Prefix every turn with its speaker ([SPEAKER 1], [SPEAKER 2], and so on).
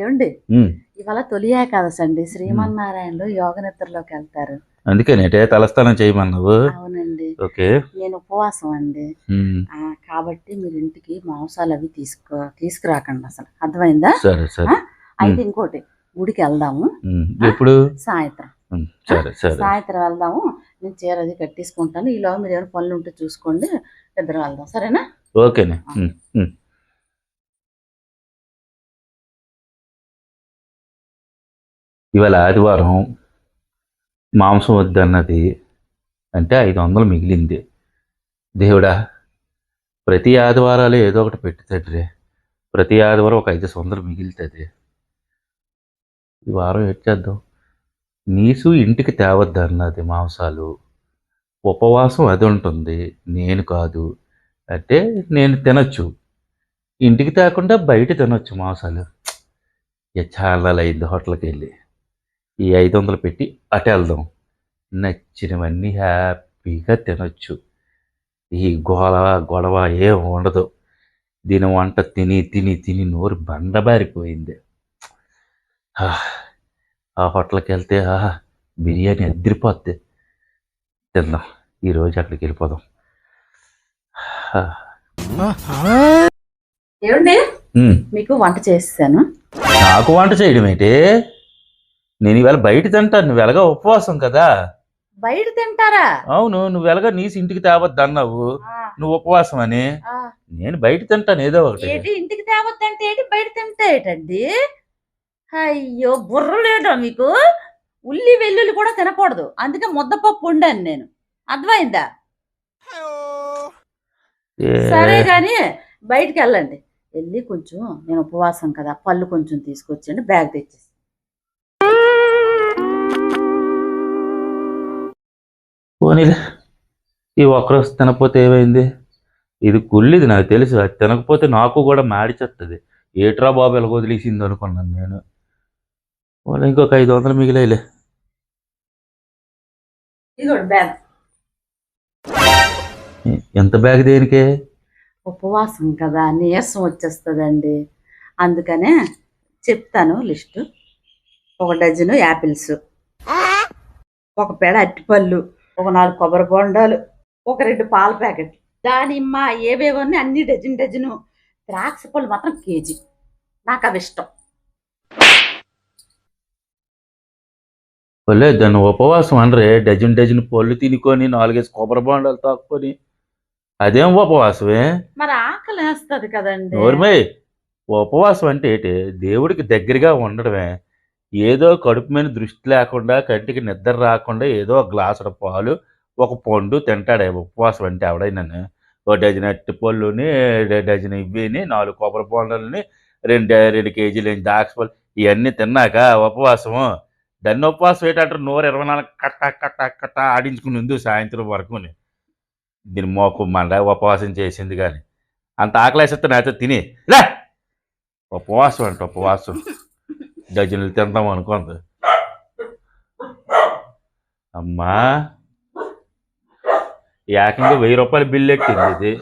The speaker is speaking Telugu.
[SPEAKER 1] ఏమండి ఇవాళ తొలి ఏకాదశి అండి. శ్రీమన్నారాయణలు యోగ నిద్రలోకి వెళ్తారు.
[SPEAKER 2] అందుకేనేటే తలస్నానం చేయమన్నావు.
[SPEAKER 1] అవునండి.
[SPEAKER 2] ఓకే.
[SPEAKER 1] నేను ఉపవాసం అండి. కాబట్టి మీరు ఇంటికి మాంసాలు అవి తీసుకురాకండి అసలు. అర్థమైందా?
[SPEAKER 2] సరే సరే.
[SPEAKER 1] అయితే ఇంకోటి, గుడికి వెళ్దాము.
[SPEAKER 2] ఎప్పుడు?
[SPEAKER 1] సాయంత్రం.
[SPEAKER 2] సరే సరే.
[SPEAKER 1] సాయంత్రం వెళ్దాము. నేను చీర అది కట్టేసుకుంటాను. ఈలోగా మీరు ఏమైనా పనులు ఉంటే చూసుకోండి. ఇద్దరు వెళ్దాం. సరేనా?
[SPEAKER 2] ఓకేనే. ఇవాళ ఆదివారం మాంసం వద్దన్నది అంటే 500 మిగిలింది. దేవుడా, ప్రతి ఆదివారాలు ఏదో ఒకటి పెట్టుతాడు. ప్రతి ఆదివారం ఒక 500 మిగులుతుంది. ఈ వారం ఏం చేద్దాం? నీసు ఇంటికి తేవద్దన్నది మాంసాలు. ఉపవాసం అది ఉంటుంది, నేను కాదు. అంటే నేను తినొచ్చు, ఇంటికి తేకుండా బయట తినొచ్చు మాంసాలు. చాలా అయింది హోటల్కి వెళ్ళి. ఈ 500 పెట్టి అటు వెళ్దాం. నచ్చినవన్నీ హ్యాపీగా తినొచ్చు. ఈ గొడవ ఏం ఉండదు. దీని వంట తిని తిని తిని నోరు బండబారిపోయింది. ఆ హోటల్కి వెళ్తే బిర్యానీ అదిరిపోద్ది. తిందాం. ఈరోజు అక్కడికి వెళ్ళిపోదాం.
[SPEAKER 1] ఏమండి, మీకు వంట చేస్తాను.
[SPEAKER 2] నాకు వంట చేయడం ఏంటి? నేను ఇవాళ బయట తింటాను. నువ్వు ఎలాగా ఉపవాసం కదా.
[SPEAKER 1] బయట తింటారా?
[SPEAKER 2] అవును, నువ్వు ఎలాగా నీసి ఇంటికి తేవద్దు అన్నావు. నువ్వు ఉపవాసం అని నేను బయట తింటాను ఏదో ఒకటి.
[SPEAKER 1] ఇంటికి తేవద్దంటే ఏంటి, బయట తింటా ఏంటండి? అయ్యో, బుర్ర లేదా మీకు? ఉల్లి వెల్లుల్లి కూడా తినకూడదు. అందుకే ముద్దపప్పు వండాను నేను. అర్థమైందా? సరే గాని బయటికి వెళ్ళండి. వెళ్ళి కొంచెం, నేను ఉపవాసం కదా, పళ్ళు కొంచెం తీసుకొచ్చండి, బ్యాగ్ తెచ్చేసి.
[SPEAKER 2] పోనీలే, ఈ ఒక్కరోజు తినకపోతే ఏమైంది? ఇది కుళ్ళిది నాకు తెలుసు. అది తినకపోతే నాకు కూడా మాడిచేస్తుంది. ఏట్రా బాబు ఎలా వదిలేసింది అనుకున్నాను నేను. వాళ్ళు ఇంకొక 500 మిగిలేలే.
[SPEAKER 1] బ్యాగ్.
[SPEAKER 2] ఎంత బ్యాగ్ దేనికే?
[SPEAKER 1] ఉపవాసం కదా, నీరసం వచ్చేస్తుందండి. అందుకనే చెప్తాను లిస్టు. 1 డజను యాపిల్స్, 1 పెడ అరటిపళ్ళు, 4 కొబ్బరి బొండాలు, 2 పాల ప్యాకెట్లు, దానిమ్మ ఏవేవన్నీ అన్ని డజను. ద్రాక్ష పళ్ళు మాత్రం కేజీ. నాకు అవి ఇష్టం.
[SPEAKER 2] దాన్ని ఉపవాసం అనరే. డజన్ పళ్ళు తినుకొని 4 కొబ్బరి బొండాలు తాక్కుని అదేం ఉపవాసమే?
[SPEAKER 1] మరి ఆకలి వేస్తుంది కదండి.
[SPEAKER 2] నోర్మై, ఉపవాసం అంటే ఏంటి? దేవుడికి దగ్గరగా ఉండడమే. ఏదో కడుపు మీద దృష్టి లేకుండా, కంటికి నిద్ర రాకుండా ఏదో గ్లాసుల పాలు, 1 పండు తింటాడే ఉపవాసం అంటే ఎవడైనా. 1 డజన్ అరటిపళ్ళుని, 2 డజన్ ఇవ్విని, 4 కొబ్బరి బొండాలని, 2 కేజీలు ద్రాక్షపళ్ళు, ఇవన్నీ తిన్నాక ఉపవాసము. దాన్ని ఉపవాసం ఏంటంటారు? నోరు 24 కట్ట ఆడించుకుని ఉంది సాయంత్రం వరకుని. దీని మోకు మండ ఉపవాసం చేసింది. కానీ అంత ఆకలేసేస్తే నాతో తిని లే. ఉపవాసం అంట, ఉపవాసం. డజన్లు తిందాం అనుకుంది. అమ్మా, ఏకంగా 1000 రూపాయలు బిల్లు ఎక్కింది ఇది.